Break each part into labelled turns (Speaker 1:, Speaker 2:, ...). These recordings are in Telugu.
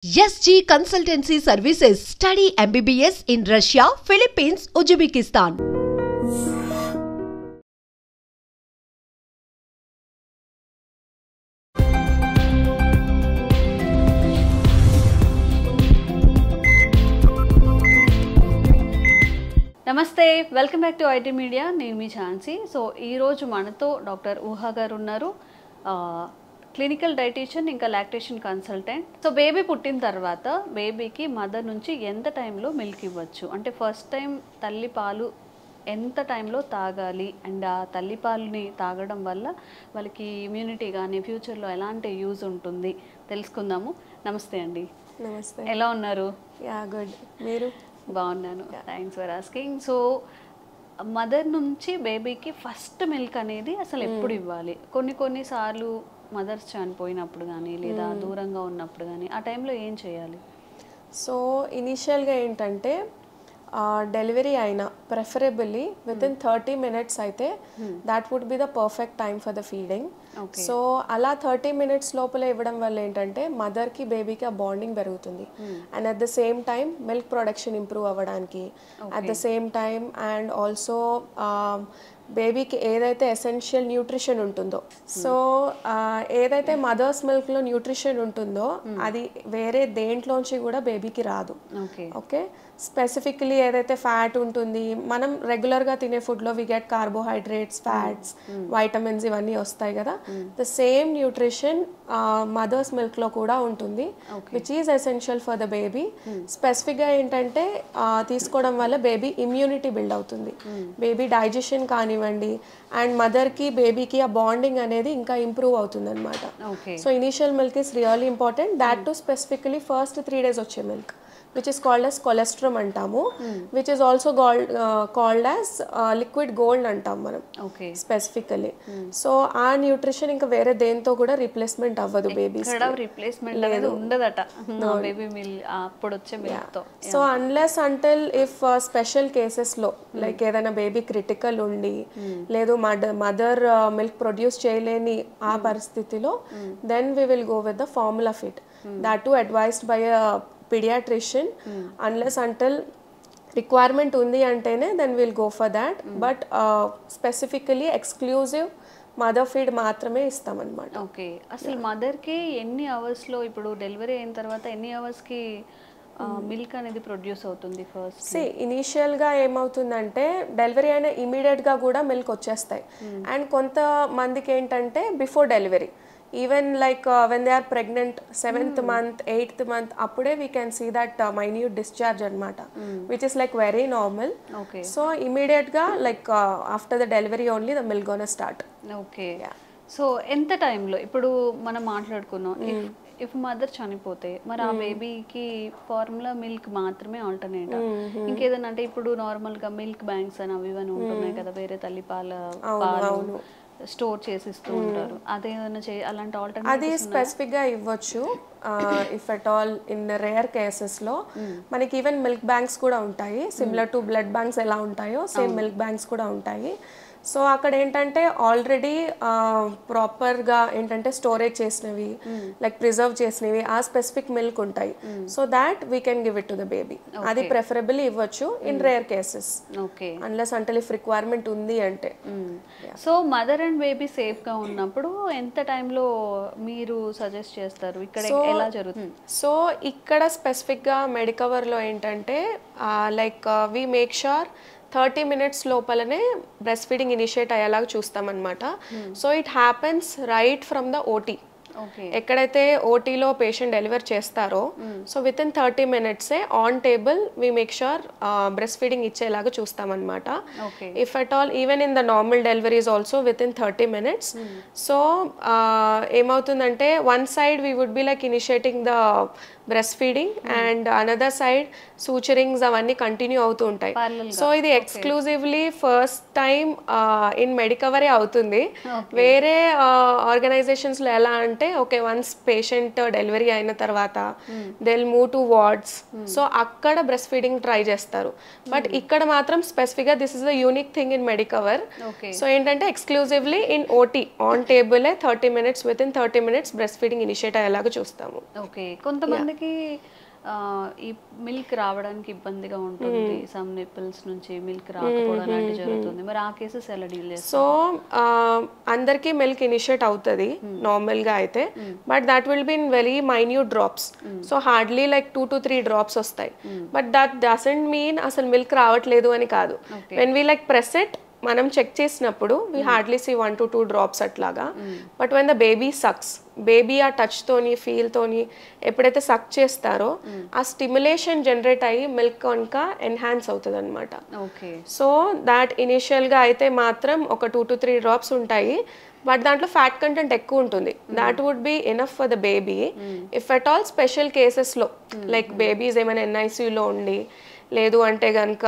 Speaker 1: SG Consultancy Services. Study MBBS in Russia, Philippines, Uzbekistan.
Speaker 2: నమస్తే, welcome back to IT media. నేను మీ ఝాన్సీ. సో ఈరోజు మనతో డాక్టర్ ఊహా గారు ఉన్నారు, క్లినికల్ డైటీషియన్, ఇంకా లాక్టేషన్ కన్సల్టెంట్. సో బేబీ పుట్టిన తర్వాత బేబీకి మదర్ నుంచి ఎంత టైంలో మిల్క్ ఇవ్వచ్చు, అంటే ఫస్ట్ టైం తల్లి పాలు ఎంత టైంలో తాగాలి, అండ్ ఆ తల్లి పాలుని తాగడం వల్ల వాళ్ళకి ఇమ్యూనిటీ కానీ ఫ్యూచర్లో ఎలాంటి యూజ్ ఉంటుంది తెలుసుకుందాము. నమస్తే అండి.
Speaker 3: నమస్తే.
Speaker 2: ఎలా ఉన్నారు?
Speaker 3: Yeah good. మీరు?
Speaker 2: బాగున్నాను, thanks for asking. So mother నుంచి బేబీకి ఫస్ట్ మిల్క్ అనేది అసలు ఎప్పుడు ఇవ్వాలి? కొన్నిసార్లు మదర్స్ చనిపోయినప్పుడు కానీ లేదా దూరంగా ఉన్నప్పుడు కానీ ఆ టైంలో ఏం చేయాలి?
Speaker 3: సో ఇనీషియల్గా ఏంటంటే డెలివరీ అయినా ప్రెఫరబుల్లీ వితిన్ 30 minutes అయితే that would be the perfect time for the feeding. So అలా 30 minutes లోపల ఇవ్వడం వల్ల ఏంటంటే మదర్కి బేబీకి ఆ బాండింగ్ పెరుగుతుంది, and at the same time milk production improve అవ్వడానికి, at the same time and also బేబీకి ఏదైతే ఎసెన్షియల్ న్యూట్రిషన్ ఉంటుందో, సో ఏదైతే మదర్స్ మిల్క్లో న్యూట్రిషన్ ఉంటుందో అది వేరే దేంట్లోంచి కూడా బేబీకి రాదు. ఓకే, స్పెసిఫికలీ ఏదైతే ఫ్యాట్ ఉంటుంది, మనం రెగ్యులర్గా తినే ఫుడ్లో we get carbohydrates, fats, vitamins ఇవన్నీ వస్తాయి కదా. ద సేమ్ న్యూట్రిషన్ మదర్స్ మిల్క్లో కూడా ఉంటుంది, which is essential for the baby. స్పెసిఫిక్గా ఏంటంటే తీసుకోవడం వల్ల బేబీ ఇమ్యూనిటీ బిల్డ్ అవుతుంది, బేబీ డైజెషన్ కానివ్వండి, అండ్ మదర్కి బేబీకి ఆ బాండింగ్ అనేది ఇంకా ఇంప్రూవ్ అవుతుంది అనమాట. So initial milk is really important, that to specifically first 3 days వచ్చే milk, which is called as colostrum అంటాము, which is also called as liquid gold అంటాం మనం స్పెసిఫికలీ. సో ఆ న్యూట్రిషన్ ఇంకా వేరే దేంతో కూడా రీప్లేస్మెంట్ అవ్వదు babies. So unless until if special కేసెస్లో లైక్ ఏదైనా బేబీ క్రిటికల్ ఉండి లేదు మదర్ మిల్క్ ప్రొడ్యూస్ చేయలేని ఆ పరిస్థితిలో then we will go with the formula fit, that to advised by a pediatrician. Unless until requirement undi antene then we'll go for that, but specifically exclusive mother feed మాత్రమే ఇస్తాం అన్నమాట.
Speaker 2: ఓకే, అసలు మదర్కి ఎన్ని అవర్స్లో, ఇప్పుడు డెలివరీ అయిన తర్వాత ఎన్ని అవర్స్కి మిల్క్ అనేది ప్రొడ్యూస్ అవుతుంది? ఫస్ట్
Speaker 3: ఇనీషియల్గా ఏమవుతుందంటే డెలివరీ అయిన ఇమీడియట్గా కూడా మిల్క్ వచ్చేస్తాయి, అండ్ కొంతమందికి ఏంటంటే before delivery, even like when they are pregnant 7th month 8th month అప్పుడే we can see that minute discharge అనమాట, which is like very normal. So ఇమీడియట్గా like after the delivery only the milk gonna start.
Speaker 2: Okay, so ఎంత టైంలో ఇప్పుడు మనం మాట్లాడుకున్నాం, ఇఫ్ మదర్ చనిపోతే మరి ఆ బేబీకి ఫార్ములా మిల్క్ మాత్రమే ఆల్టర్నేట్, ఇంకేదన్నా అంటే ఇప్పుడు నార్మల్గా మిల్క్ బ్యాంక్స్ అని అవి ఇవన్నీ ఉంటున్నాయి కదా, వేరే తల్లి పాలు స్టోర్ చేసిస్తూ ఉంటారు, అదేదైనా అలాంటి ఆల్టర్నేటివ్
Speaker 3: అది స్పెసిఫిక్గా ఇవ్వచ్చు. If at all in rare కేసెస్లో మనకి ఈవెన్ మిల్క్ బ్యాంక్స్ కూడా ఉంటాయి, సిమిలర్ టు బ్లడ్ బ్యాంక్స్ ఎలా ఉంటాయో సేమ్ మిల్క్ బ్యాంక్స్ కూడా ఉంటాయి. సో అక్కడ ఏంటంటే ఆల్రెడీ ప్రాపర్గా ఏంటంటే స్టోరేజ్ చేసినవి లైక్ ప్రిజర్వ్ చేసినవి ఆ స్పెసిఫిక్ మిల్క్ ఉంటాయి, so that we can give it to the baby. అది ప్రిఫరబుల్లీ ఇవ్వచ్చు ఇన్ రేర్ కేసెస్, అన్లెస్ అంటే ఇఫ్ రిక్వైర్మెంట్ ఉంది అంటే.
Speaker 2: సో మదర్ అండ్ బేబీ సేఫ్గా ఉన్నప్పుడు ఎంత టైంలో మీరు సజెస్ట్ చేస్తారు? ఇక్కడ ఎలా జరుగుతుంది?
Speaker 3: సో ఇక్కడ స్పెసిఫిక్గా మెడికవర్లో ఏంటంటే like we make sure 30 minutes లోపలనే బ్రెస్ట్ ఫీడింగ్ ఇనిషియేట్ అయ్యేలాగా చూస్తామన్నమాట. So it happens right from the OT, ఎక్కడైతే ఓటీలో పేషెంట్ డెలివర్ చేస్తారో so within 30 minutes on table we make sure breast feeding ఇచ్చేలాగా చూస్తామన్నమాట. If at all even in the normal deliveries also within 30 minutes. So ఏమవుతుందంటే one side we would be like initiating the breast feeding and another side సూచరింగ్స్ అవన్నీ కంటిన్యూ అవుతూ ఉంటాయి. సో ఇది ఎక్స్క్లూజివ్లీ ఫస్ట్ టైం ఇన్ మెడికవరే అవుతుంది. వేరే ఆర్గనైజేషన్స్లో ఎలా అంటే అంటే ఓకే వన్స్ పేషెంట్ డెలివరీ అయిన తర్వాత they will move to wards, so అక్కడ బ్రెస్ట్ ఫీడింగ్ ట్రై చేస్తారు. బట్ ఇక్కడ మాత్రం స్పెసిఫిక్గా this is the unique thing in Medicover. So ఏంటంటే ఎక్స్క్లూజివ్లీ ఇన్ ఓటీ ఆన్ టేబులే 30 minutes within 30 minutes breast feeding initiate అయ్యేలాగా చూస్తాము.
Speaker 2: ఓకే, కొంతమందికి ఈ మిల్క్ రావడానికి ఇబ్బందిగా ఉంటుంది, సమ్ నిప్పుల్స్ నుంచి మిల్క్ రాకపోవడం అలాంటి జరుగుతుంది, మరి ఆ కేసెస్ ఎలా డీల్ చేస్తారు?
Speaker 3: సో అందరికీ మిల్క్ ఇనిషియేట్ అవుతుంది నార్మల్గా అయితే, but that will be in very minute drops. So hardly like 2 to 3 drops వస్తాయి. బట్ దట్ డజంట్ మీన్ అసలు మిల్క్ రావట్లేదు అని కాదు. When we like press it, మనం చెక్ చేసినప్పుడు we hardly see 1 to 2 drops అట్లాగా. But when the baby sucks, baby ఆ టచ్ తోని ఫీల్ తోని ఎప్పుడైతే సక్ చేస్తారో ఆ స్టిమ్యులేషన్ జనరేట్ అయ్యి మిల్క్ కనుక ఎన్హాన్స్ అవుతుంది అనమాట. సో దాట్ ఇనిషియల్గా అయితే మాత్రం ఒక 2 to 3 drops ఉంటాయి, బట్ దాంట్లో ఫ్యాట్ కంటెంట్ ఎక్కువ ఉంటుంది. That would be enough for the baby. If at all special కేసెస్లో లైక్ బేబీస్ ఏమైనా NICUలో ఉండి లేదు అంటే కనుక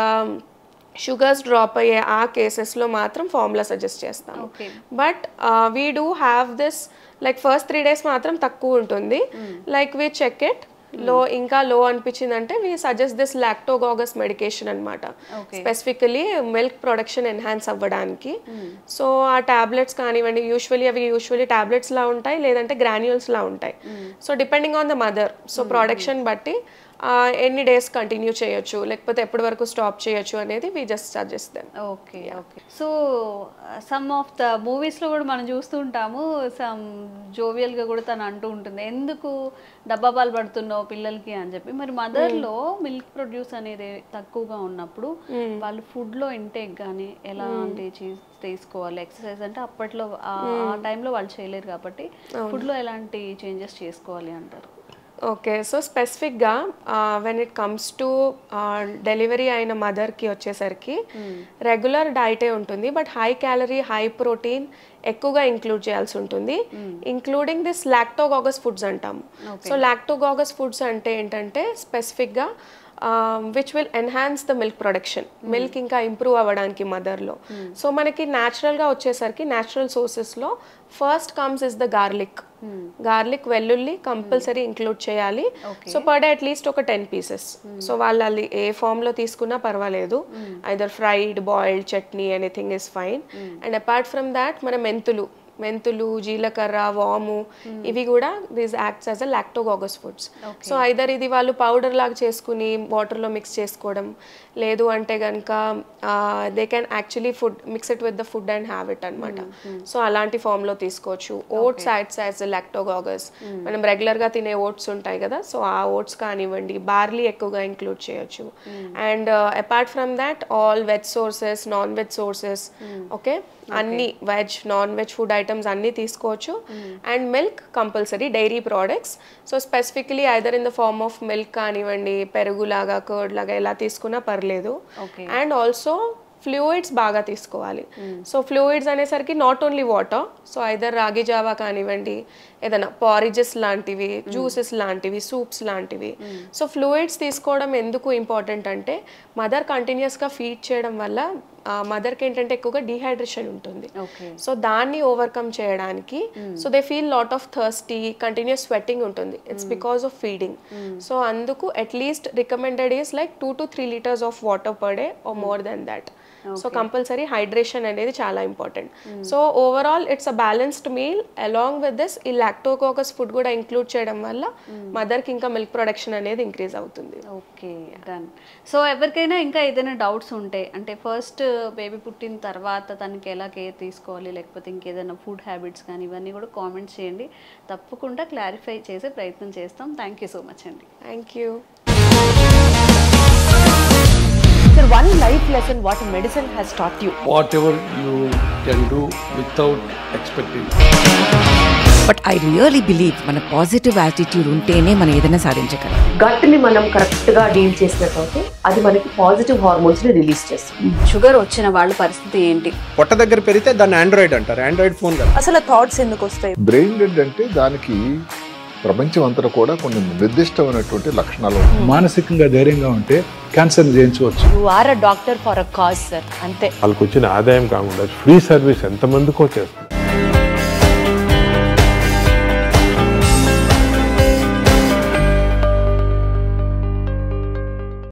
Speaker 3: షుగర్స్ డ్రాప్ అయ్యే ఆ కేసెస్లో మాత్రం ఫార్ములా సజెస్ట్ చేస్తాము. But we do have this like first 3 days మాత్రం తక్కువ ఉంటుంది. లైక్ వీ చెక్ ఇట్, ఇంకా లో అనిపించిందంటే వీ సజెస్ట్ దిస్ లాక్టోగాగస్ మెడికేషన్ అనమాట, స్పెసిఫికలీ మిల్క్ ప్రొడక్షన్ ఎన్హాన్స్ అవ్వడానికి. సో ఆ టాబ్లెట్స్ కానివ్వండి, యూజువలీ టాబ్లెట్స్ లా ఉంటాయి లేదంటే గ్రాన్యూల్స్ లా ఉంటాయి. So depending on the mother, so production బట్టి ఎన్ని డేస్ కంటిన్యూ చేయొచ్చు లేకపోతే ఎప్పటి వరకు స్టాప్ చేయొచ్చు అనేది we just suggest them.
Speaker 2: Okay okay. So some of the మూవీస్లో కూడా మనం చూస్తూ ఉంటాము, సమ్ జోవియల్గా కూడా తను అంటూ ఉంటుంది, ఎందుకు డబ్బా పాలు పడుతున్నావు పిల్లలకి అని చెప్పి. మరి మదర్లో మిల్క్ ప్రొడ్యూస్ అనేది తక్కువగా ఉన్నప్పుడు వాళ్ళు ఫుడ్లో ఇంటేక్ కానీ ఎలాంటి తీసుకోవాలి, ఎక్సర్సైజ్ అంటే అప్పట్లో ఆ టైంలో వాళ్ళు చేయలేరు కాబట్టి ఫుడ్లో ఎలాంటి చేంజెస్ చేసుకోవాలి అంటారు?
Speaker 3: ఓకే, సో స్పెసిఫిక్గా when it comes to delivery అయిన మదర్కి వచ్చేసరికి రెగ్యులర్ డైటే ఉంటుంది, but high calorie high protein ఎక్కువగా ఇంక్లూడ్ చేయాల్సి ఉంటుంది, ఇంక్లూడింగ్ దిస్ లాక్టోగాగస్ ఫుడ్స్ అంటాము. సో లాక్టోగాగస్ ఫుడ్స్ అంటే ఏంటంటే స్పెసిఫిక్గా which will enhance the milk production, milk ఇంకా ఇంప్రూవ్ అవ్వడానికి మదర్లో. సో మనకి న్యాచురల్గా వచ్చేసరికి న్యాచురల్ సోర్సెస్లో first comes is the garlic, వెల్లుల్లి కంపల్సరీ ఇంక్లూడ్ చేయాలి. సో పర్ డే అట్లీస్ట్ ఒక 10 pieces. సో వాళ్ళు అది ఏ ఫామ్లో తీసుకున్నా పర్వాలేదు, either fried, boiled, chutney, anything is fine. And apart from that మన మెంతులు, జీలకర్ర, వాము, ఇవి కూడా these acts as a lactogogues foods. So either ఇది వాళ్ళు పౌడర్ లాగా చేసుకుని వాటర్లో మిక్స్ చేసుకోవడం, లేదు అంటే కనుక they can actually mix it with the food and have it అనమాట. సో అలాంటి ఫామ్లో తీసుకోవచ్చు. ఓట్స్ యాక్ట్స్ యాజ్ అ లాక్టోగాగస్, మనం రెగ్యులర్గా తినే ఓట్స్ ఉంటాయి కదా, సో ఆ ఓట్స్ కానివ్వండి, బార్లీ ఎక్కువగా ఇంక్లూడ్ చేయొచ్చు. And apart from that all veg sources, non veg sources, okay, అన్ని veg, non veg food items అన్నీ తీసుకోవచ్చు. And milk compulsory, dairy products. So specifically either in the form of milk కానివ్వండి, పెరుగులాగా, కర్డ్ లాగా ఎలా తీసుకున్నా పర్లేదు. అండ్ ఆల్సో ఫ్లూయిడ్స్ బాగా తీసుకోవాలి. సో ఫ్లూయిడ్స్ అనేసరికి not only water, so either రాగి జావా కానివ్వండి, ఏదైనా పారిజెస్ లాంటివి, జ్యూసెస్ లాంటివి, సూప్స్ లాంటివి. సో ఫ్లూయిడ్స్ తీసుకోవడం ఎందుకు ఇంపార్టెంట్ అంటే మదర్ కంటిన్యూస్గా ఫీడ్ చేయడం వల్ల మదర్కి ఏంటంటే ఎక్కువగా డీహైడ్రేషన్ ఉంటుంది. సో దాన్ని ఓవర్కమ్ చేయడానికి, so they feel lot of thirsty, continuous sweating ఉంటుంది, it's because of feeding. So అందుకు at least recommended is like 2 to 3 liters of water per day or more than that. So compulsory hydration అనేది చాలా important. So overall it's a balanced meal. Along with this ఈ లాక్టోగాగస్ ఫుడ్ కూడా ఇంక్లూడ్ చేయడం వల్ల మదర్కి ఇంకా మిల్క్ ప్రొడక్షన్ అనేది ఇంక్రీజ్ అవుతుంది.
Speaker 2: Okay, done. సో ఎవరికైనా ఇంకా ఏదైనా డౌట్స్ ఉంటే, అంటే ఫస్ట్ బేబీ పుట్టిన తర్వాత తనకి ఎలా కేర్ తీసుకోవాలి, లేకపోతే ఇంకేదైనా ఫుడ్ హ్యాబిట్స్ కానీ ఇవన్నీ కూడా కామెంట్స్ చేయండి, తప్పకుండా క్లారిఫై చేసే ప్రయత్నం చేస్తాం. థ్యాంక్ యూ సో మచ్ అండి.
Speaker 3: Thank you.
Speaker 1: Sir, one life lesson what medicine has taught you.
Speaker 4: Whatever you can do without expecting.
Speaker 5: But I really believe మన పాజిటివ్ యాటిట్యూడ్ ఉంటేనే మనం ఏదైనా సాధించగలం.
Speaker 6: గట్ని మనం కరెక్ట్గా డీల్ చేసినట్లయితే అది మనకి పాజిటివ్ హార్మోన్స్ని రిలీజ్ చేస్తుంది.
Speaker 2: షుగర్ వచ్చిన వాళ్ళ పరిస్థితి ఏంటి?
Speaker 7: పొట్ట దగ్గర పెరిగితే దాన్ని ఆండ్రాయిడ్ అంటారు, ఆండ్రాయిడ్ ఫోన్ కదా.
Speaker 6: అసలు థాట్స్ ఎందుకు వస్తాయి?
Speaker 8: బ్రెయిన్ డెడ్ అంటే దానికి ప్రపంచం అంతా కూడా కొన్ని నిర్దిష్టమైనటువంటి లక్షణాలు.
Speaker 9: మానసికంగా ధైర్యంగా ఉంటే క్యాన్సర్ జయించవచ్చు.
Speaker 6: You are a doctor for a cause sir, అంతే.
Speaker 10: వాళ్ళకి వచ్చిన ఆదాయం కాకుండా ఫ్రీ సర్వీస్ ఎంతమందికో చేస్తుంది.